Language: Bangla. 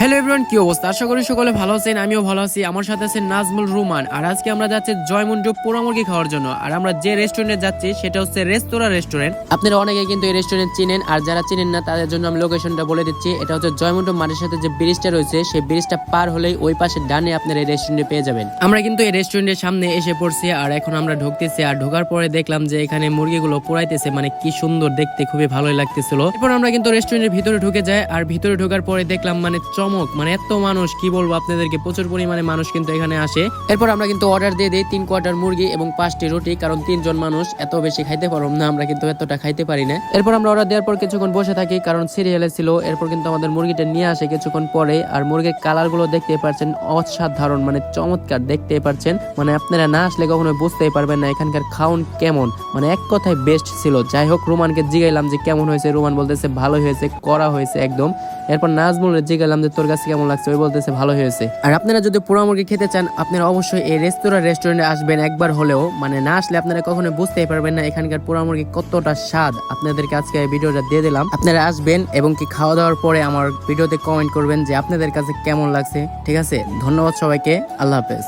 হ্যালো এভরিওয়ান, কি অবস্থা? আশা করি সকলে ভালো আছেন। আমিও ভালো আছি। আমার সাথে আছে নাজমুল রুমান। আর আজকে আমরা যাচ্ছি জয়মন্টু পোড়া মুরগি খাওয়ার জন্য। আর আমরা যে রেস্টুরেন্টে যাচ্ছি সেটা হচ্ছে রেস্তোরাঁ রেস্টুরেন্ট। আপনারা অনেকে কিন্তু এই রেস্টুরেন্ট চিনেন, আর যারা চিনেন না তাদের জন্য আমি লোকেশনটা বলে দিচ্ছি। এটা হচ্ছে জয়মন্টু মাঠের সাথে যে ব্রিজটা রয়েছে, সেই ব্রিজটা পার হলেই ওই পাশে ডানে আপনারা এই রেস্টুরেন্টে পেয়ে যাবেন। আমরা কিন্তু এই রেস্টুরেন্টের সামনে এসে পড়ছি, আর এখন আমরা ঢুকতেছি। আর ঢোকার পরে দেখলাম যে এখানে মুরগিগুলো পোড়াইতেছে, মানে কি সুন্দর দেখতে, খুবই ভালোই লাগতেছিল। এরপর আমরা কিন্তু রেস্টুরেন্টের ভিতরে ঢুকে যাই, আর ভিতরে ঢোকার পরে দেখলাম মানে চমক, মানে এত মানুষ, কি বলবো আপনাদেরকে, প্রচুর পরিমাণে মানুষ কিন্তু এখানে আসে। এরপর আমরা কিন্তু অর্ডার দিয়ে দিই 3 কোয়ার্টার মুরগি এবং 5টি রুটি, কারণ 3 জন মানুষ, এত বেশি খাইতে পারবো না, আমরা কিন্তু এতটা খাইতে পারি না। এরপর আমরা অর্ডার দেওয়ার পর কিছুক্ষণ বসে থাকি, কারণ সিরিয়ালে ছিল। এরপর কিন্তু আমাদের মুরগিটা নিয়ে আসে কিছুক্ষণ পরে। আর মুরগির কালার গুলো দেখতে পাচ্ছেন, অসাধারণ, মানে চমৎকার দেখতে পাচ্ছেন। মানে আপনারা না আসলে কখনো বুঝতেই পারবেন না এখানকার খাওন কেমন, মানে এক কথায় বেস্ট ছিল। যাই হোক, রুমানকে জিগাইলাম যে কেমন হয়েছে। রুমান বলতেছে ভালো হয়েছে, করা হয়েছে একদম। এরপর নাজমুলের জিগাইলাম যে তোর কাছে কেমন লাগছে, ওই বলতেছে ভালো হয়েছে। আর আপনারা যদি পোড়া মুরগি খেতে চান, আপনারা অবশ্যই এই রেস্টুরেন্টে আসবেন একবার হলেও। মানে না আসলে আপনারা কখনো বুঝতেই পারবেন না এখানকার পোড়া মুরগি কতটা স্বাদ। আপনাদেরকে আজকে এই ভিডিওটা দিয়ে দিলাম, আপনারা আসবেন এবং কি খাওয়া দাওয়ার পরে আমার ভিডিওতে কমেন্ট করবেন যে আপনাদের কাছে কেমন লাগছে। ঠিক আছে, ধন্যবাদ সবাইকে, আল্লাহ হাফেজ।